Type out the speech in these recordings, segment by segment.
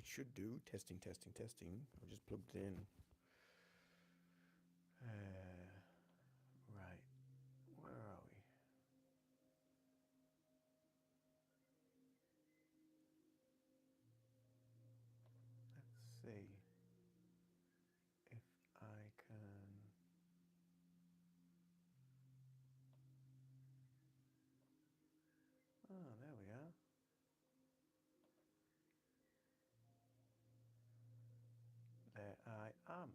it should do. Testing, testing, testing. I've just plugged it in. Right. Where are we? Let's see if I can. Oh, there we are. There I am.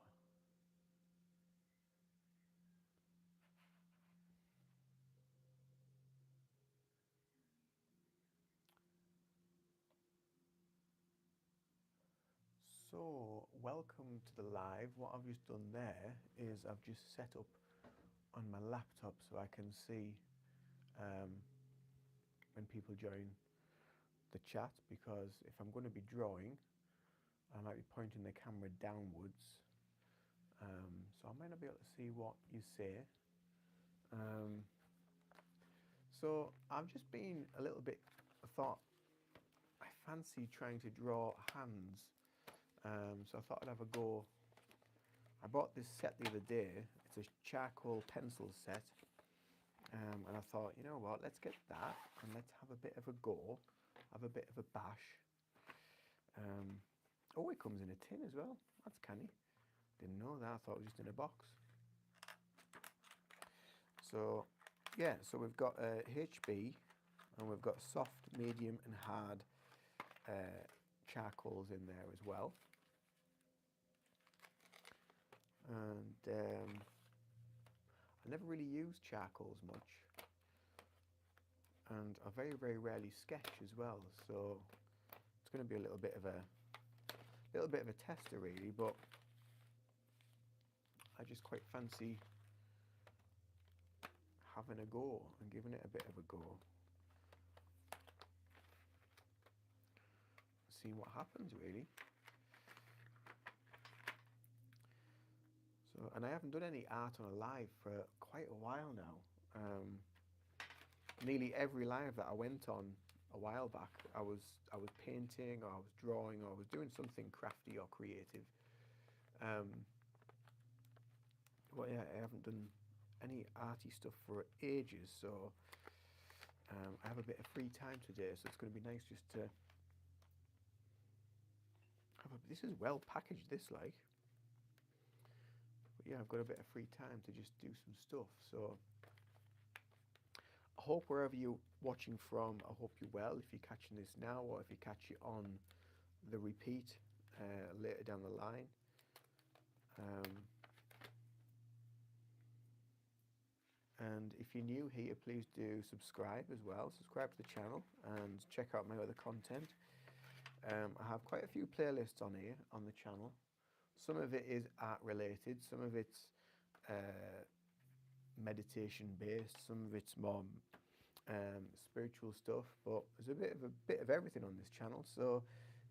So, welcome to the live. What I've just done there is I've just set up on my laptop so I can see um, when people join the chat, because if I'm going to be drawing, I might be pointing the camera downwards, so I might not be able to see what you say. So I've just been a little bit, I thought I fancy trying to draw hands, so I thought I'd have a go. I bought this set the other day. It's a charcoal pencil set, and I thought, you know what, let's get that and let's have a bit of a go, have a bit of a bash. Oh, it comes in a tin as well. That's canny. Didn't know that. I thought it was just in a box. So, yeah, so we've got HB, and we've got soft, medium, and hard charcoals in there as well. And I never really use charcoals much, and I very, very rarely sketch as well. So it's going to be a little bit of a tester, really. But I just quite fancy having a go and giving it a bit of a go, seeing what happens, really. So, and I haven't done any art on a live for quite a while now. Nearly every live that I went on a while back, I was painting, or I was drawing, or I was doing something crafty or creative. Well, yeah, I haven't done any arty stuff for ages, so I have a bit of free time today, so it's going to be nice just to have a. This is well packaged, this, like. But yeah, I've got a bit of free time to just do some stuff, so I hope wherever you're watching from, I hope you're well. If you're catching this now, or if you catch it on the repeat later down the line. And if you're new here, please do subscribe as well. Subscribe to the channel and check out my other content. I have quite a few playlists on here on the channel. Some of it is art related, some of it's meditation based, some of it's more spiritual stuff, but there's a bit of everything on this channel. So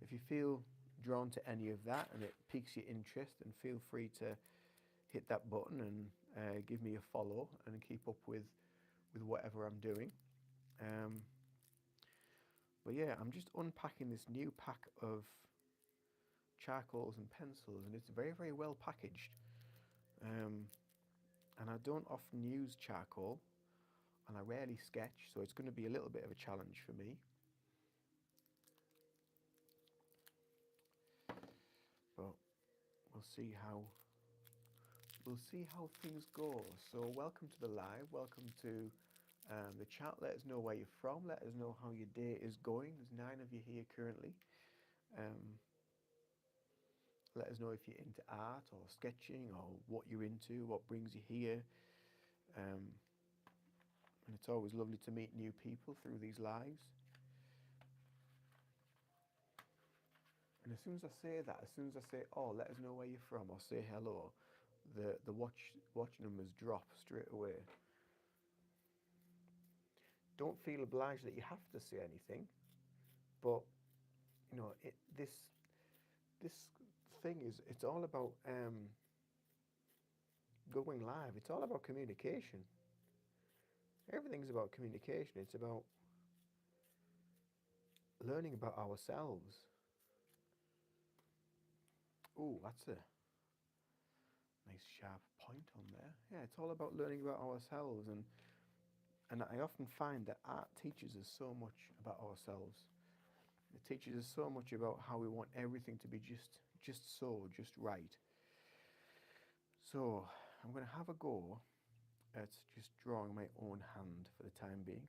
if you feel drawn to any of that and it piques your interest, then feel free to hit that button and give me a follow and keep up with whatever I'm doing. But yeah, I'm just unpacking this new pack of charcoals and pencils, and it's very, very well packaged. And I don't often use charcoal, and I rarely sketch, so it's going to be a little bit of a challenge for me. But we'll see how things go. So welcome to the live. Welcome to the chat. Let us know where you're from. Let us know how your day is going. There's 9 of you here currently. Let us know if you're into art or sketching or what you're into, what brings you here. And it's always lovely to meet new people through these lives. And as soon as I say that, as soon as I say, oh, let us know where you're from, or say hello, the watch numbers drop straight away. Don't feel obliged that you have to say anything, but you know, this thing is, it's all about going live. It's all about communication. Everything's about communication. It's about learning about ourselves. Oh, that's a nice sharp point on there. Yeah, it's all about learning about ourselves, and I often find that art teaches us so much about ourselves. It teaches us so much about how we want everything to be just so, just right. So I'm going to have a go at just drawing my own hand for the time being.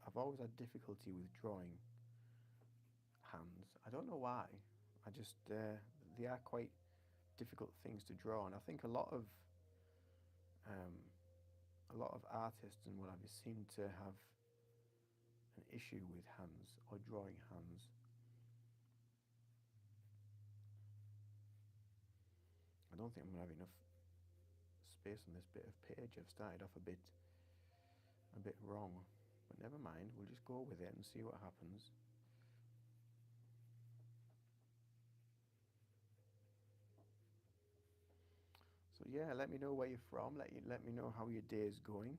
I've always had difficulty with drawing hands. I don't know why. I just they are quite difficult things to draw, and I think um, a lot of artists and what have you seem to have an issue with hands or drawing hands. I don't think I'm gonna have enough space on this bit of page. I've started off a bit wrong, but never mind. We'll just go with it and see what happens. So yeah, let me know where you're from. Let me know how your day is going.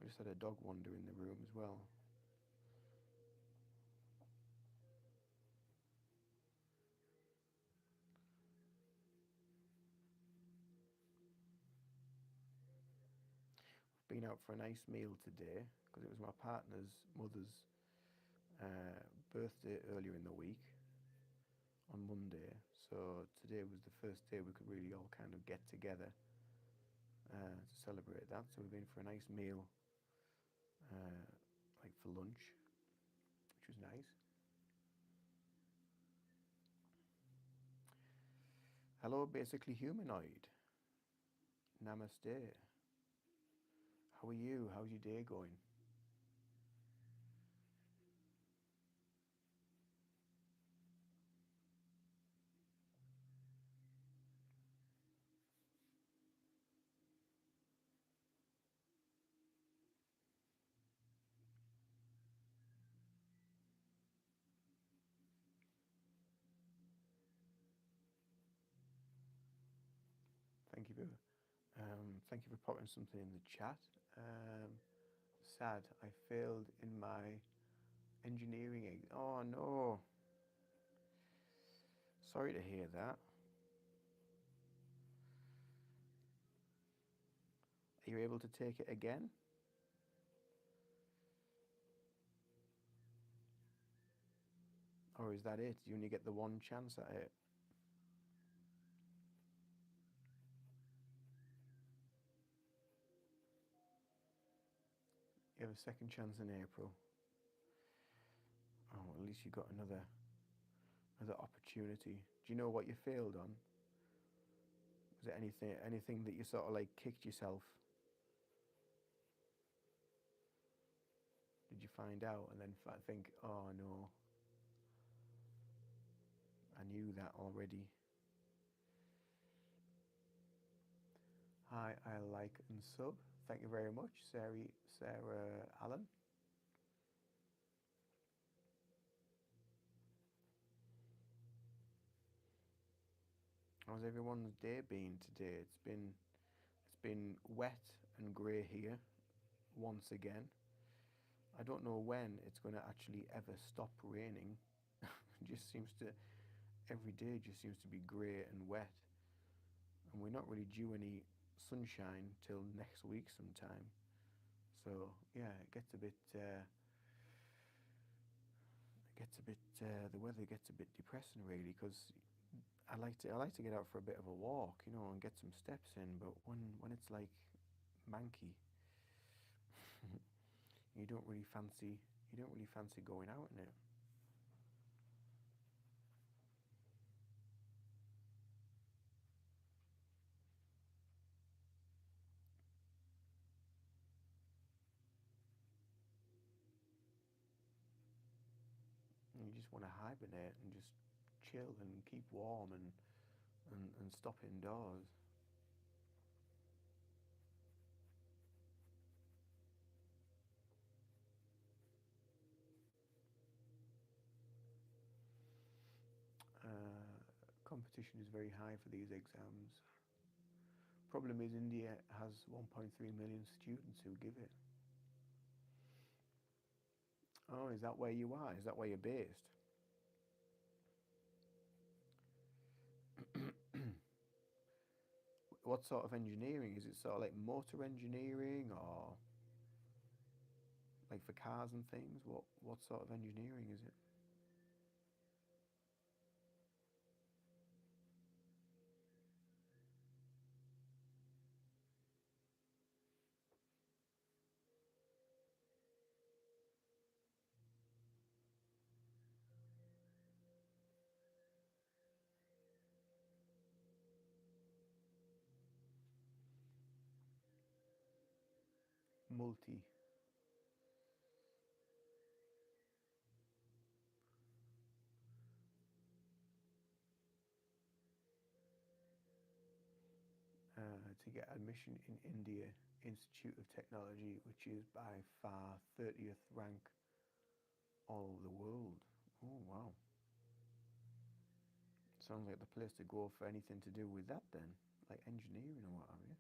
I just had a dog wander in the room as well. Been out for a nice meal today because it was my partner's mother's uh, birthday earlier in the week on Monday. So today was the first day we could really all kind of get together to celebrate that. So we've been for a nice meal, uh, like for lunch, which was nice. Hello, basically humanoid. Namaste. How are you? How's your day going? Thank you for putting something in the chat. Um, Sad, I failed in my engineering. Oh no, sorry to hear that. Are you able to take it again? Or is that it? You only get the one chance at it? You have a second chance in April. Oh, at least you got another opportunity. Do you know what you failed on? Was it anything that you sort of like kicked yourself? Did you find out and then think, oh no, I knew that already? Hi, I like and sub. Thank you very much, Sarah Allen. How's everyone's day been today? It's been wet and grey here once again. I don't know when it's going to actually ever stop raining. It just seems to every day just seems to be grey and wet, and we're not really due any sunshine till next week sometime. So yeah, the weather gets a bit depressing really because I like to get out for a bit of a walk, and get some steps in. But when it's like manky, you don't really fancy going out in it. And you just want to hibernate and just chill and keep warm and stop indoors. competition is very high for these exams. Problem is India has 1.3 million students who give it. Oh, is that where you are? Is that where you're based? What sort of engineering? Is it sort of like motor engineering or like for cars and things? What sort of engineering is it? Multi. To get admission in India Institute of Technology, which is by far 30th rank all over the world. Oh wow. Sounds like the place to go for anything to do with that then, like engineering or what have you.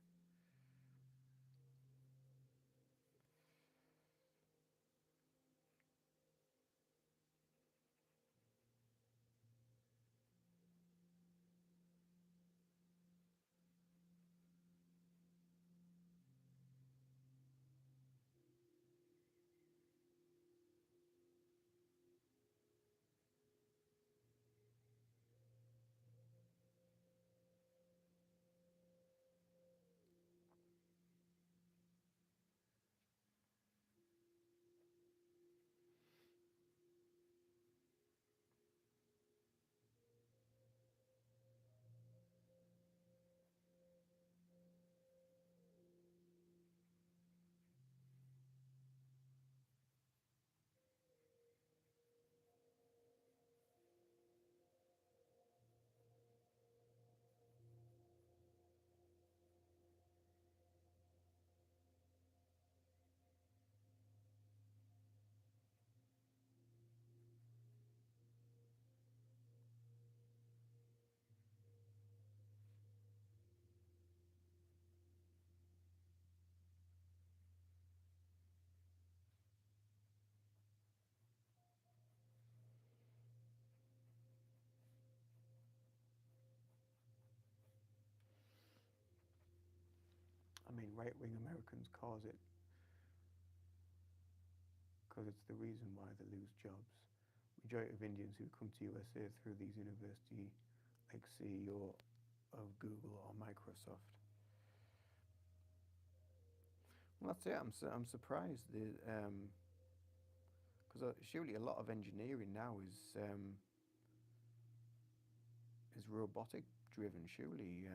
I mean, right-wing Americans cause it because it's the reason why they lose jobs. Majority of Indians who come to USA through these university, like CEO of Google or Microsoft. Well, that's it. I'm surprised because surely a lot of engineering now is robotic driven. Surely,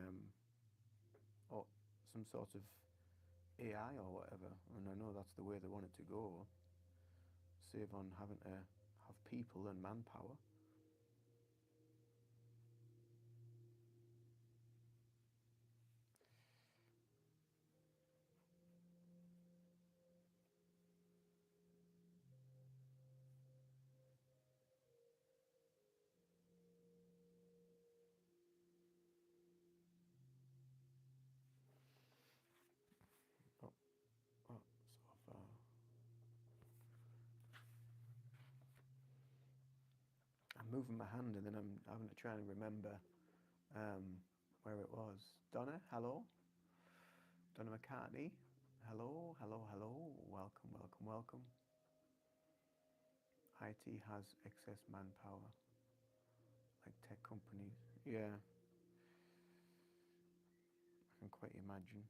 or some sort of AI or whatever. And I know that's the way they want it to go. Save on having to have people and manpower. Oh, oh, so far. I'm moving my hand and then I'm having to try and remember where it was. Donna, hello. Donna McCartney, hello, hello, hello. Welcome, welcome, welcome. IT has excess manpower, like tech companies. Yeah, I can quite imagine.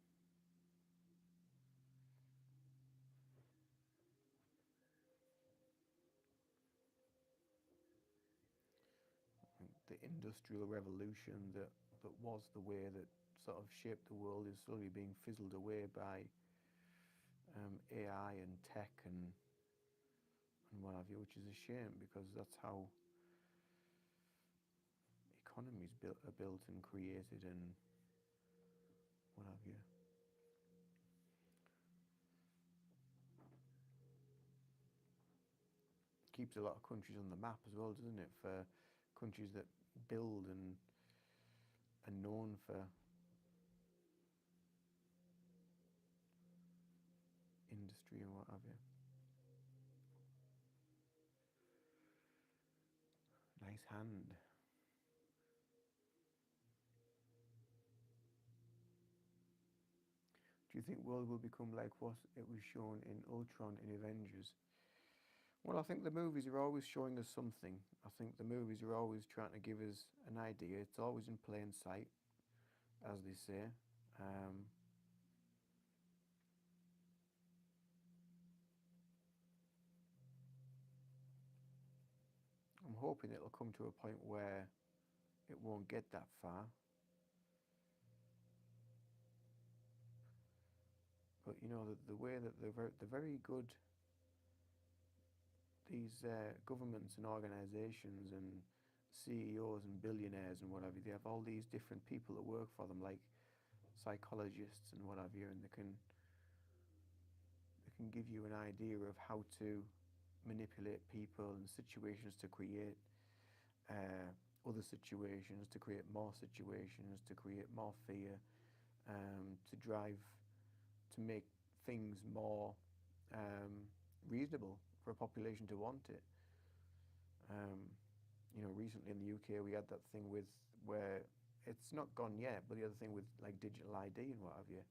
The industrial revolution that was the way that sort of shaped the world is slowly being fizzled away by AI and tech and what have you, which is a shame because that's how economies are built and created and what have you. Keeps a lot of countries on the map as well, doesn't it? For countries that build and are known for industry and what have you. Nice hand. Do you think world will become like what it was shown in Ultron in Avengers? Well, I think the movies are always showing us something. I think the movies are always trying to give us an idea. It's always in plain sight, as they say. Um, I'm hoping it'll come to a point where it won't get that far. But you know, the way that they're very good, these governments and organizations and CEOs and billionaires and what have you, they have all these different people that work for them, like psychologists and what have you, and they can give you an idea of how to manipulate people and situations to create other situations, to create more situations, to create more fear, to drive, to make things more reasonable for a population to want it. You know, recently in the UK we had that thing with where it's not gone yet, but the other thing with like digital ID and what have you,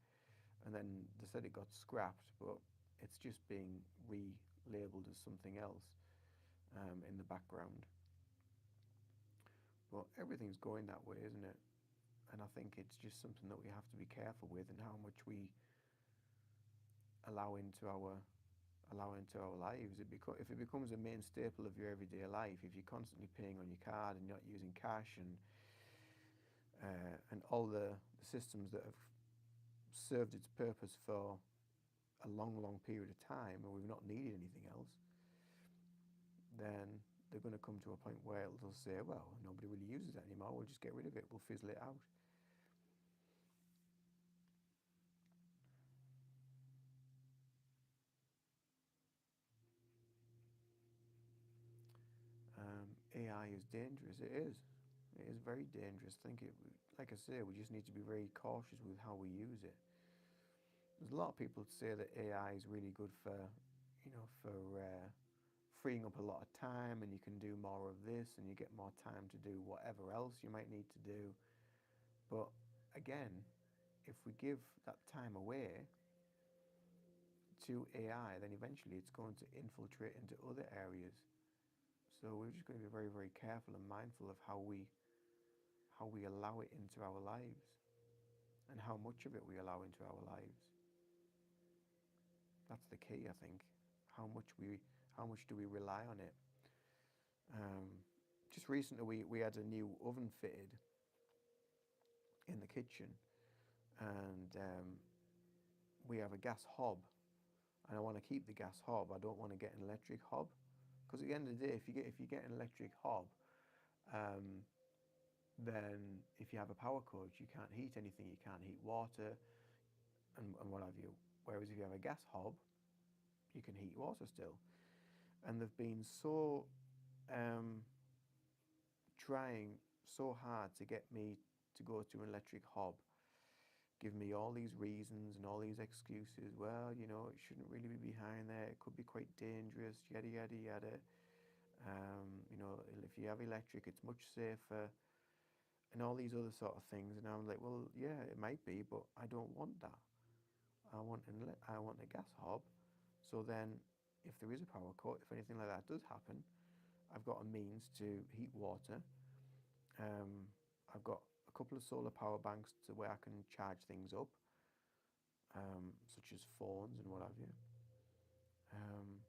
and then they said it got scrapped, but it's just being relabeled as something else in the background. But everything's going that way, isn't it? And I think it's just something that we have to be careful with, and how much we allow into our lives. If it becomes a main staple of your everyday life, if you're constantly paying on your card and not using cash, and all the systems that have served its purpose for a long, long period of time, and we've not needed anything else, then they're going to come to a point where they'll say, well, nobody really uses it anymore, we'll just get rid of it, we'll fizzle it out. AI is dangerous. It is. It is very dangerous. Like I say, we just need to be very cautious with how we use it. There's a lot of people say that AI is really good for, freeing up a lot of time, and you can do more of this, and you get more time to do whatever else you might need to do. But again, if we give that time away to AI, then eventually it's going to infiltrate into other areas. So we're just going to be very, very careful and mindful of how we allow it into our lives, and how much of it we allow into our lives. That's the key, I think. How much do we rely on it? Um, just recently, we had a new oven fitted in the kitchen, and we have a gas hob, and I want to keep the gas hob. I don't want to get an electric hob, because at the end of the day, if you get an electric hob, then if you have a power cut, you can't heat anything. You can't heat water, and what have you. Whereas if you have a gas hob, you can heat water still. And they've been so trying so hard to get me to go to an electric hob, give me all these reasons and all these excuses. Well, you know, it shouldn't really be behind there. It could be quite dangerous. Yada yada yada. You know, if you have electric, it's much safer, and all these other sort of things. And I'm like, well, yeah, it might be, but I don't want that. I want a gas hob. So then, if there is a power cut, if anything like that does happen, I've got a means to heat water. I've got a couple of solar power banks to where I can charge things up, such as phones and what have you. Um,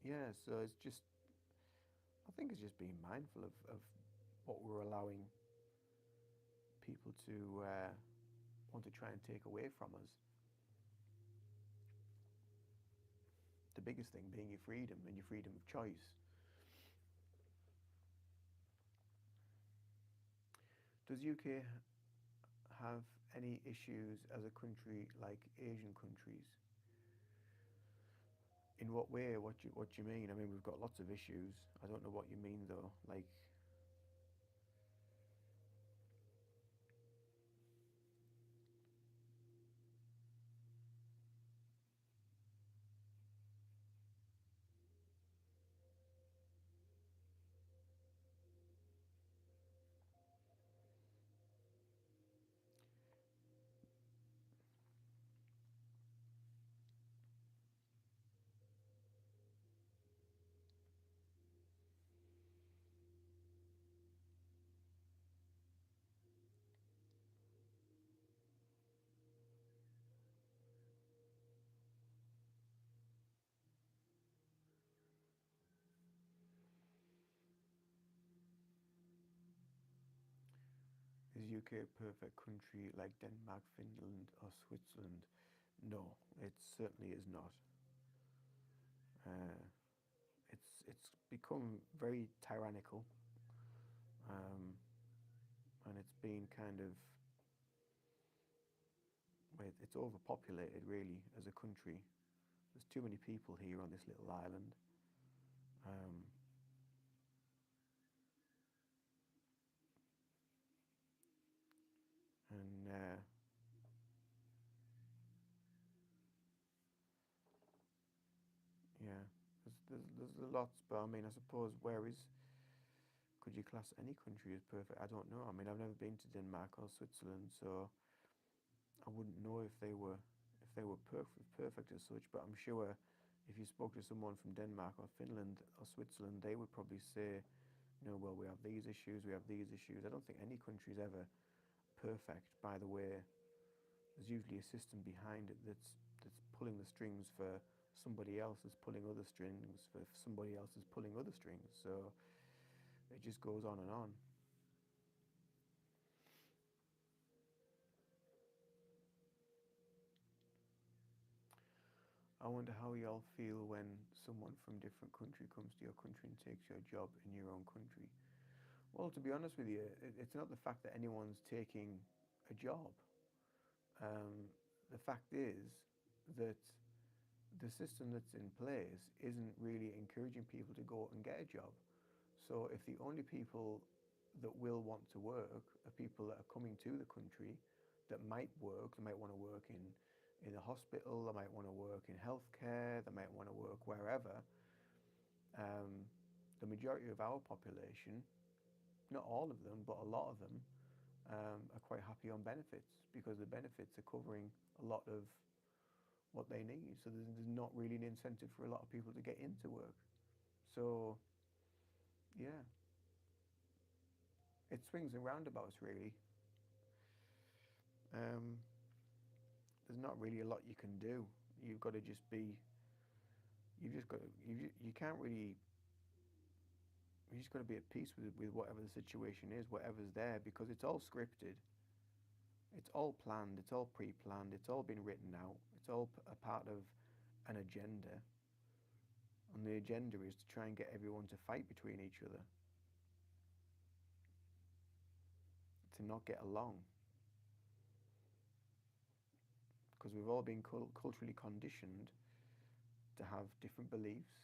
yeah, so I think it's just being mindful of what we're allowing people to want to try and take away from us. The biggest thing being your freedom and your freedom of choice. Does UK have any issues as a country like Asian countries? In what way? What do you mean? I mean, we've got lots of issues. I don't know what you mean though. Like, Is UK a perfect country like Denmark, Finland, or Switzerland? No, it certainly is not. Uh, it's become very tyrannical, um, and it's been kind of it's overpopulated really as a country. There's too many people here on this little island. Um, and yeah, there's lots, but I mean, I suppose could you class any country as perfect? I don't know. I mean, I've never been to Denmark or Switzerland, so I wouldn't know if they were perfect as such. But I'm sure if you spoke to someone from Denmark or Finland or Switzerland, they would probably say, well, we have these issues, we have these issues. I don't think any country is ever perfect. By the way, there's usually a system behind it that's pulling the strings for somebody else is pulling other strings for somebody else is pulling other strings. So it just goes on and on. I wonder how y'all feel when someone from a different country comes to your country and takes your job in your own country. Well, to be honest with you, it's not the fact that anyone's taking a job. The fact is that the system that's in place isn't really encouraging people to go and get a job. So if the only people that will want to work are people that are coming to the country that might work, they might want to work in a hospital, they might want to work in healthcare, they might want to work wherever. The majority of our population, not all of them, but a lot of them, are quite happy on benefits because the benefits are covering a lot of what they need. So there's not really an incentive for a lot of people to get into work. So, yeah, it swings and roundabouts really. Um, there's not really a lot you can do. You've got to just be. You've just got to. You can't really. You just got to be at peace with whatever the situation is, whatever's there, because it's all scripted. It's all planned. It's all pre-planned. It's all been written out. It's all a part of an agenda. And the agenda is to try and get everyone to fight between each other, to not get along. Because we've all been culturally conditioned to have different beliefs,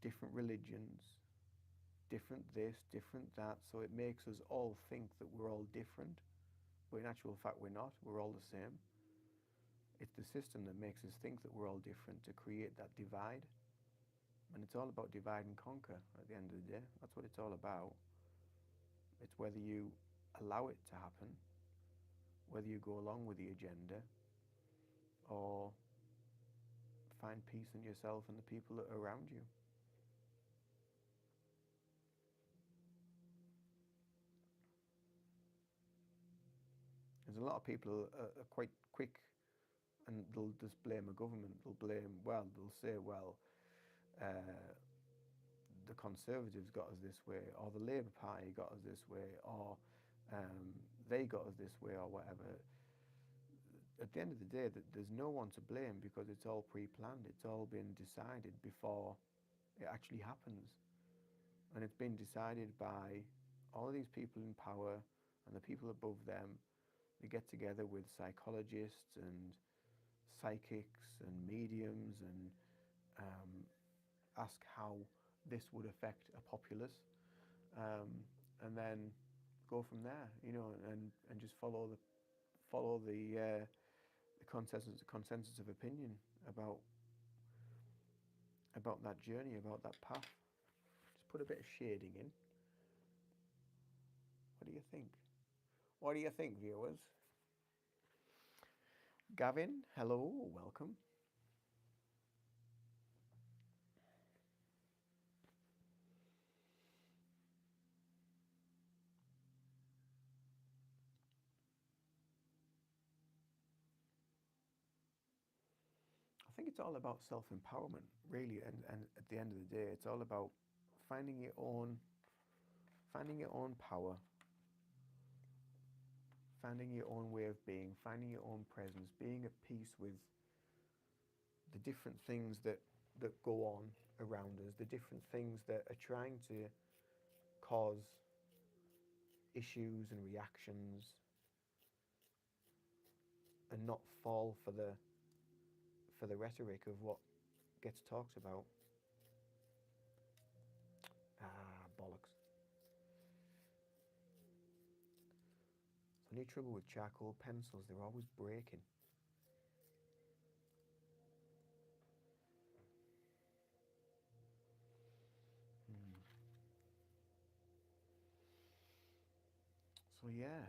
different religions, different this, different that. So it makes us all think that we're all different. But in actual fact, we're not. We're all the same. It's the system that makes us think that we're all different to create that divide. And it's all about divide and conquer at the end of the day. That's what it's all about. It's whether you allow it to happen, whether you go along with the agenda, or find peace in yourself and the people that are around you. There's a lot of people are quite quick and they'll just blame a government. They'll say, well, the Conservatives got us this way, or the Labour Party got us this way, or they got us this way, or whatever. At the end of the day, there's no one to blame because it's all pre-planned. It's all been decided before it actually happens. And it's been decided by all of these people in power and the people above them. They get together with psychologists and psychics and mediums and ask how this would affect a populace, and then go from there, and just follow the consensus of opinion about that journey, about that path. Just put a bit of shading in. What do you think? What do you think, viewers? Gavin, hello, welcome. I think it's all about self-empowerment, really, and at the end of the day, it's all about finding your own power, finding your own way of being, finding your own presence, being at peace with the different things that go on around us, the different things that are trying to cause issues and reactions, and not fall for the rhetoric of what gets talked about. Ah, bollocks. The only trouble with charcoal pencils, they're always breaking. So yeah.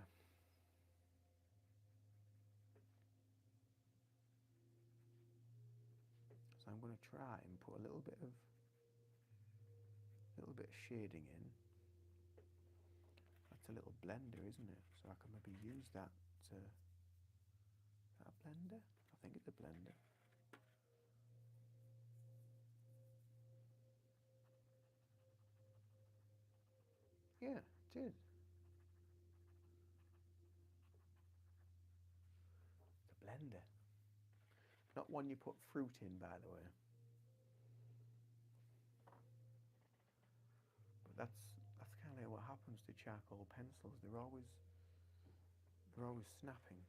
So I'm going to try and put a little bit of shading in. That's a little blender, isn't it? So I can maybe use that to. Is that a blender? I think it's a blender. Yeah, it is. It's a blender. Not one you put fruit in, by the way. But that's kind of what happens to charcoal pencils. They're always snapping.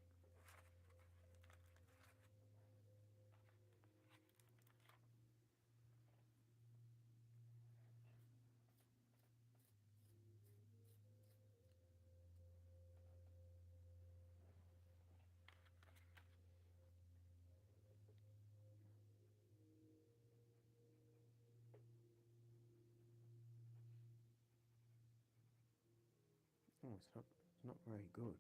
Oh, it's not very good.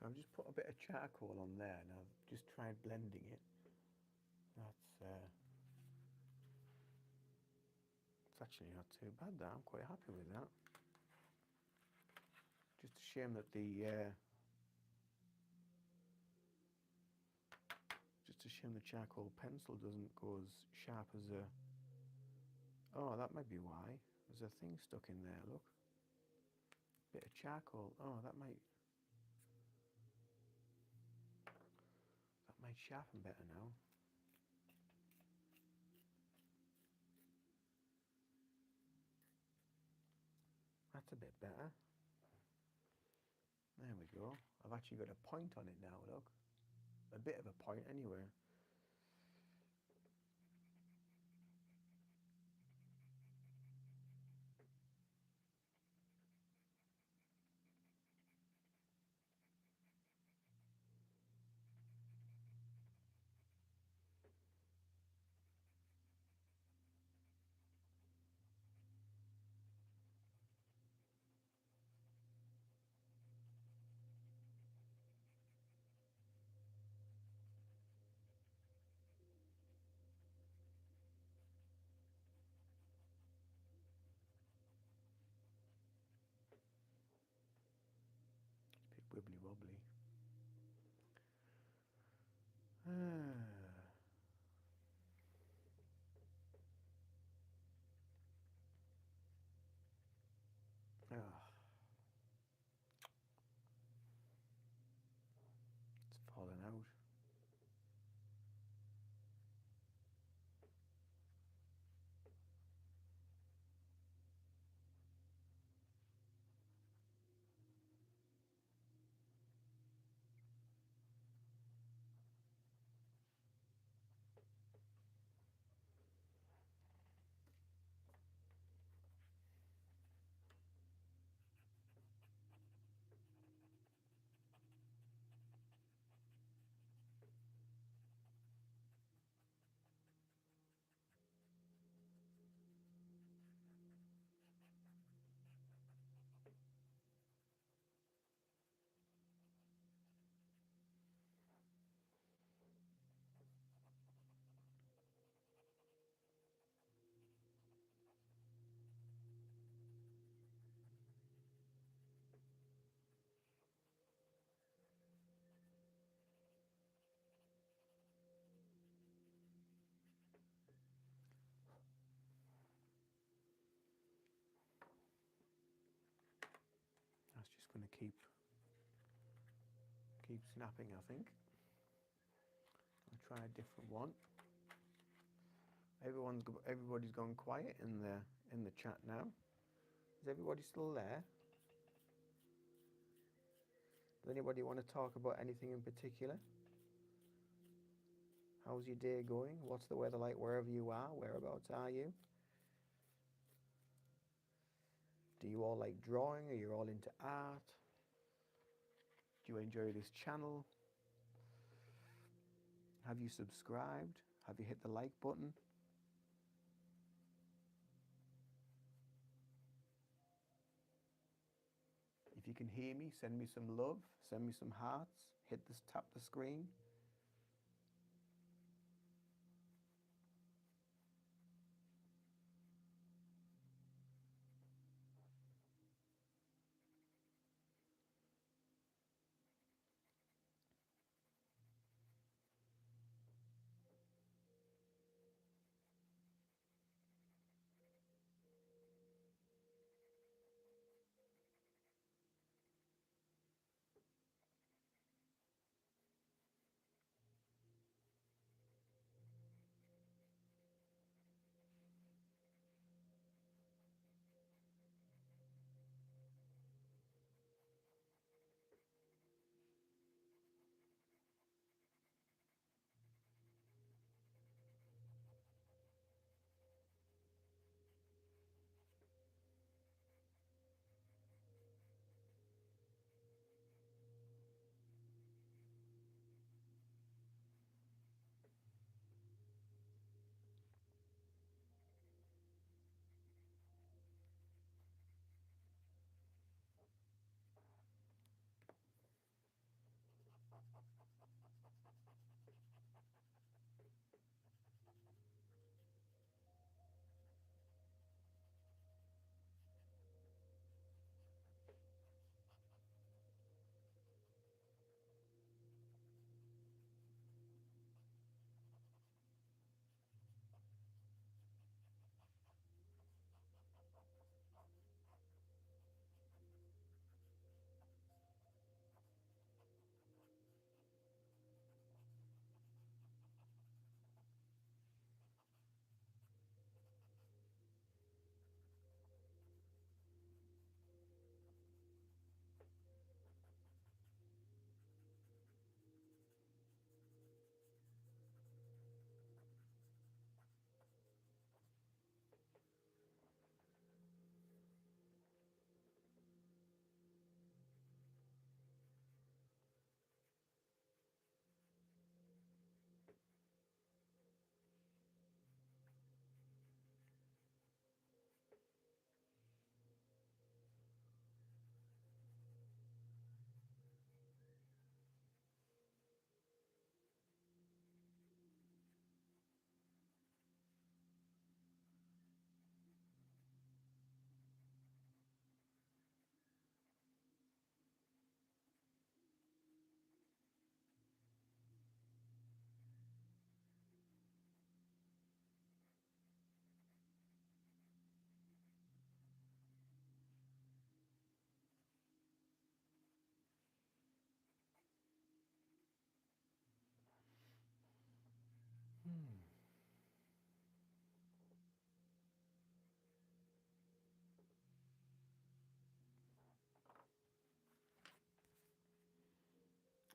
So I've just put a bit of charcoal on there, and I've just tried blending it. It's actually not too bad. That I'm quite happy with that. Just a shame that the charcoal pencil doesn't go as sharp as a. Oh, that might be why. There's a thing stuck in there. Look, bit of charcoal. Oh, that might sharpen better now. That's a bit better. There we go. I've actually got a point on it now, look. A bit of a point anyway. It's a bit wibbly wobbly. It's falling out. keep snapping, I think. I'll try a different one. Everybody's gone quiet in the chat now. Is everybody still there? Does anybody want to talk about anything in particular? How's your day going? What's the weather like wherever you are? Whereabouts are you? Do you all like drawing? Are you all into art? Do you enjoy this channel? Have you subscribed? Have you hit the like button? If you can hear me, send me some love, send me some hearts, tap the screen.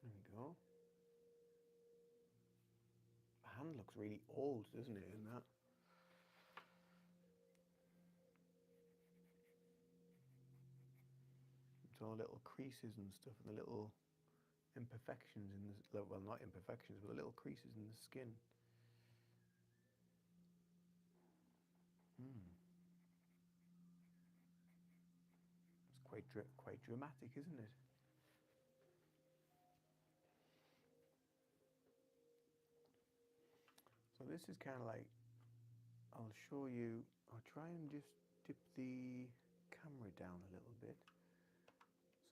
There we go. The hand looks really old, doesn't it, in that? It's all little creases and stuff, and the little imperfections in the, well, not imperfections, but the little creases in the skin. It's quite dramatic, isn't it? So this is kind of like, I'll show you, I'll try and just dip the camera down a little bit.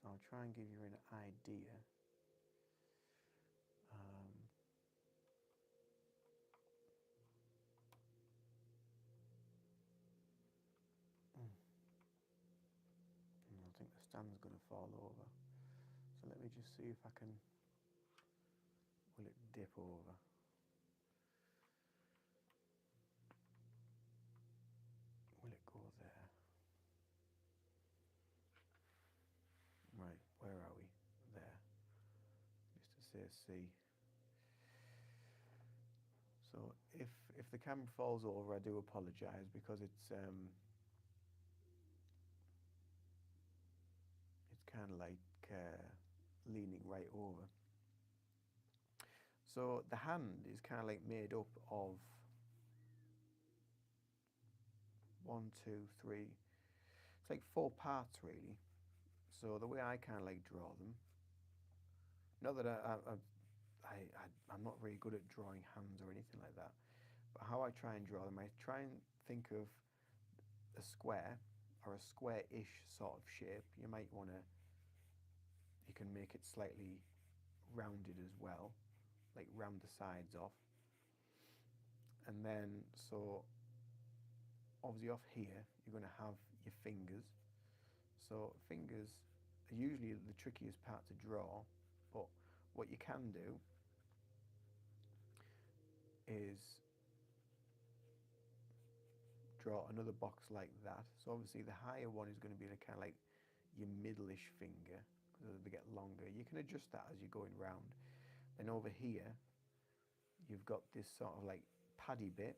So I'll try and give you an idea. I think the stand's going to fall over. So let me just see if I can, will it dip over? Will it go there? Right, where are we? There. Just to say C. So if the camera falls over, I do apologise, because it's kind of like leaning right over. So the hand is kind of like made up of 1, 2, 3. It's like 4 parts really. So the way I kind of like draw them, not that I'm not very good at drawing hands or anything like that, but how I try and draw them, I try and think of a square or a square-ish sort of shape. You might want to, you can make it slightly rounded as well, like round the sides off. And then, so obviously off here, you're going to have your fingers. So fingers are usually the trickiest part to draw, but what you can do is draw another box like that. So obviously the higher one is going to be the kind of like your middle-ish finger, because as they get longer. You can adjust that as you're going round. Then over here, you've got this sort of like paddy bit,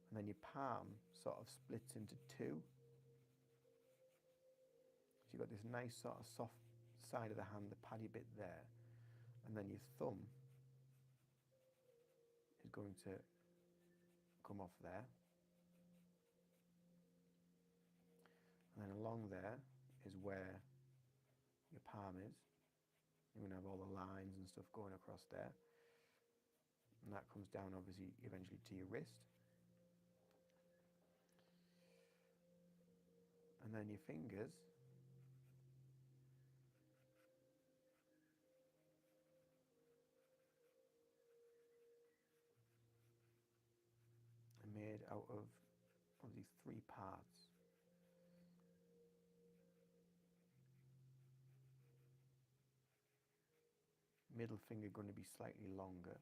and then your palm sort of splits into 2. So you've got this nice sort of soft side of the hand, the paddy bit there, and then your thumb is going to come off there. And then along there is where your palm is. You're going to have all the lines and stuff going across there. And that comes down obviously eventually to your wrist. And then your fingers are made out of these 3 parts. Middle finger going to be slightly longer.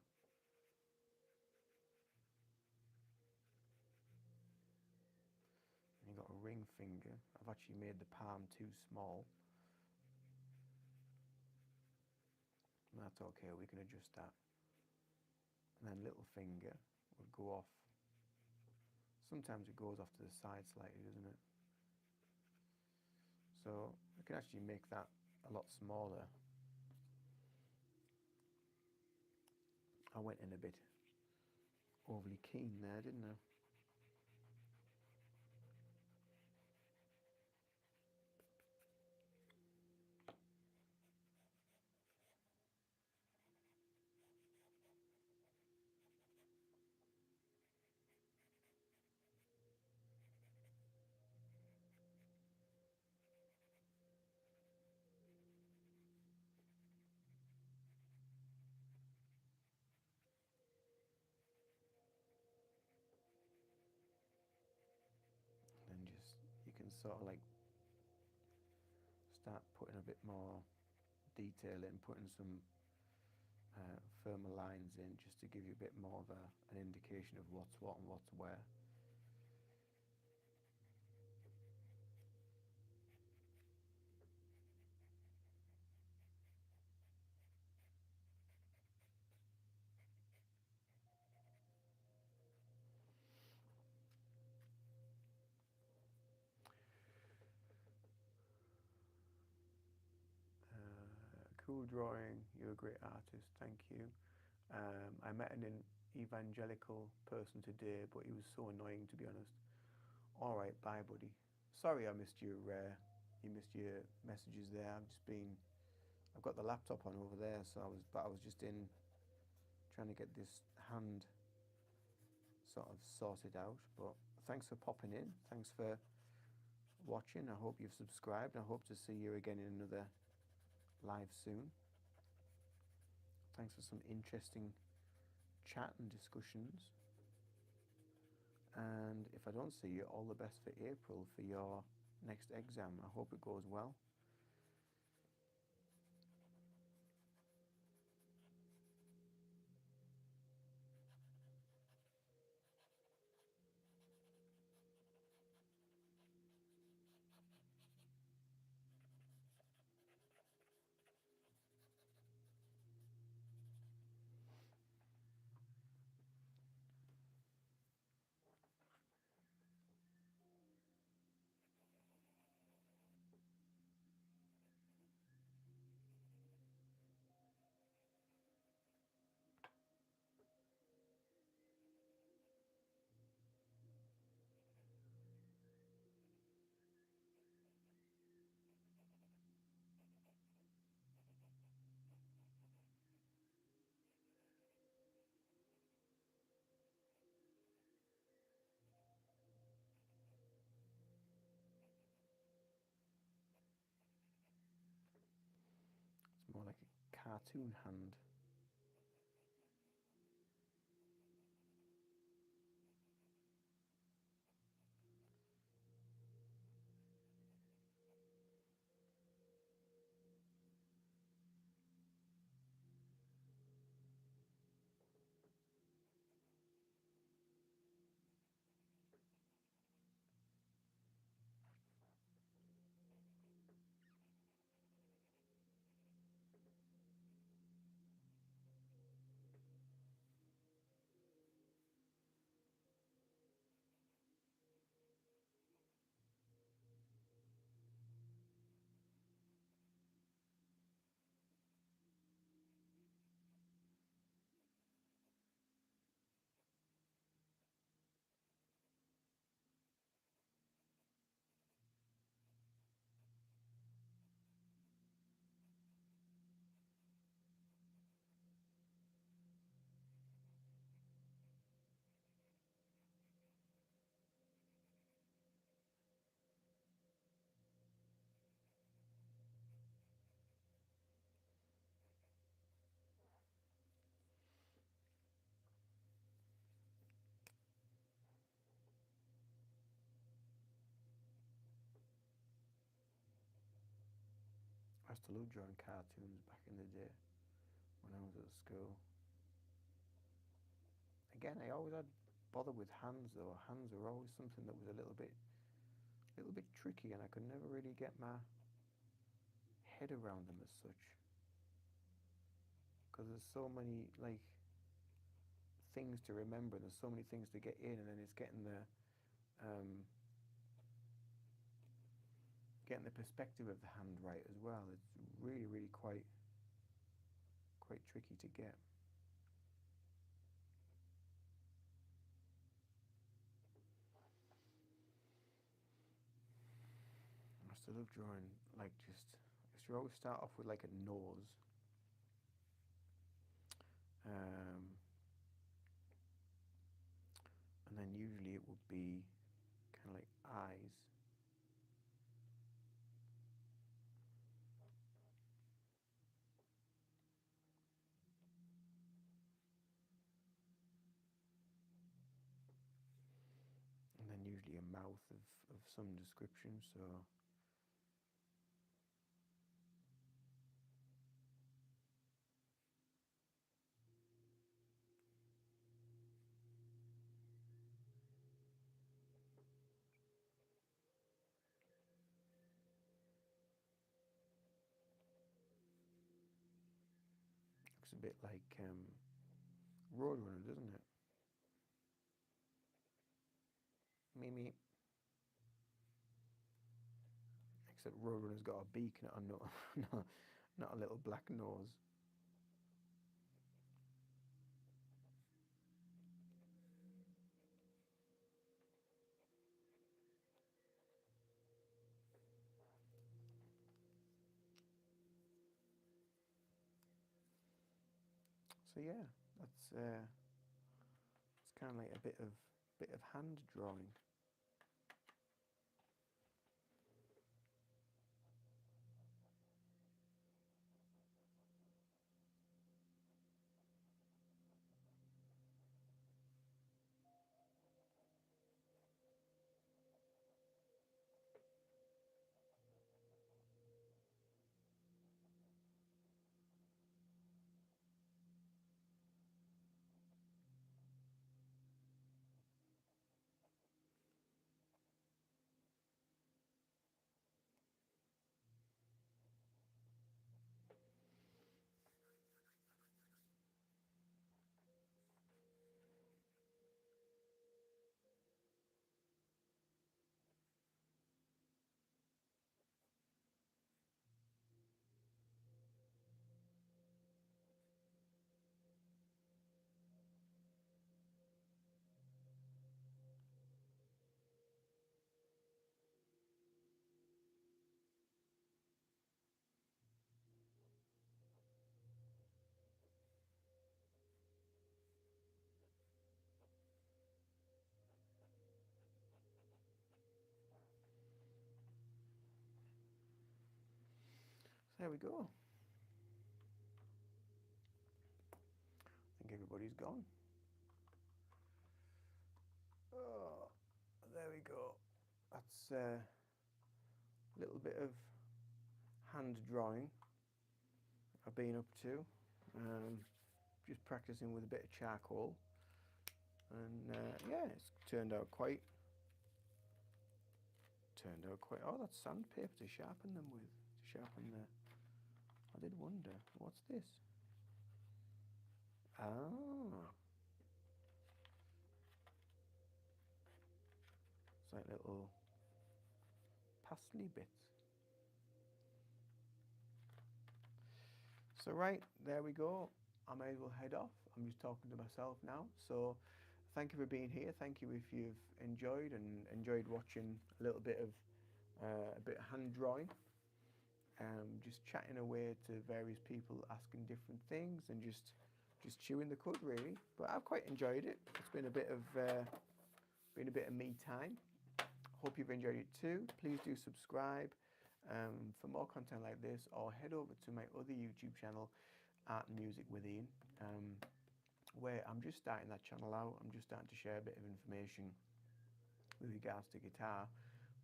And you've got a ring finger. I've actually made the palm too small. That's okay, we can adjust that. And then little finger would go off. Sometimes it goes off to the side slightly, doesn't it? So I can actually make that a lot smaller. I went in a bit overly keen there, didn't I? And just, you can sort of like start putting a bit more detail in, putting some firmer lines in, just to give you a bit more of an indication of what's what and what's where. Cool drawing, you're a great artist, thank you. I met an evangelical person today, but he was so annoying, to be honest. All right, bye, buddy. Sorry, I missed your you missed your messages there. I've got the laptop on over there, so I was just in trying to get this hand sort of sorted out. But thanks for popping in. Thanks for watching. I hope you've subscribed. I hope to see you again in another live soon. Thanks for some interesting chat and discussions. And if I don't see you, all the best for April for your next exam. I hope it goes well. It's more like a cartoon hand. I used to love drawing cartoons back in the day when I was at school. Again, I always had bother with hands though. Hands were always something that was a little bit tricky, and I could never really get my head around them as such. Because there's so many like things to remember. There's so many things to get in, and then it's um, getting the perspective of the hand right as well. It's really, really quite tricky to get. I still love drawing like just. I used to always start off with like a nose, um, and then usually it would be kind of like eyes. And then usually a mouth of some description. So looks a bit like Roadrunner, doesn't it? Mimi. Except Roadrunner's got a beak, not a not a little black nose. So yeah, it's kind of like a bit of hand drawing. there we go. I think everybody's gone. Oh, there we go. That's a little bit of hand drawing I've been up to. Just practicing with a bit of charcoal, and yeah, it's turned out quite. Oh, that's sandpaper to sharpen them with. To sharpen the. I did wonder, what's this? Ah, it's like little parsley bits. So right, there we go. I may as well head off. I'm just talking to myself now. So thank you for being here. Thank you if you've enjoyed watching a little bit of hand drawing. Just chatting away to various people, asking different things, and just chewing the cud really. But I've quite enjoyed it. It's been a bit of me time. Hope you've enjoyed it too. Please do subscribe for more content like this, or head over to my other YouTube channel, Art and Music with Ian, where I'm just starting that channel out. I'm just starting to share a bit of information with regards to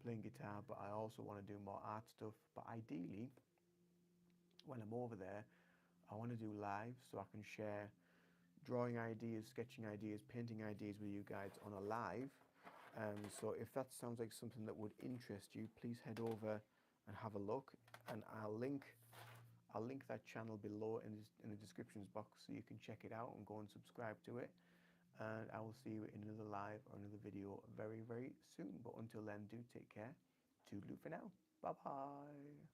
playing guitar, but I also want to do more art stuff. But ideally, when I'm over there, I want to do live so I can share drawing ideas, sketching ideas, painting ideas with you guys on a live. So if that sounds like something that would interest you, please head over and have a look, and I'll link that channel below in the descriptions box so you can check it out and go and subscribe to it. And I will see you in another live or another video very, very soon. But until then, do take care. Toodaloo for now. Bye bye.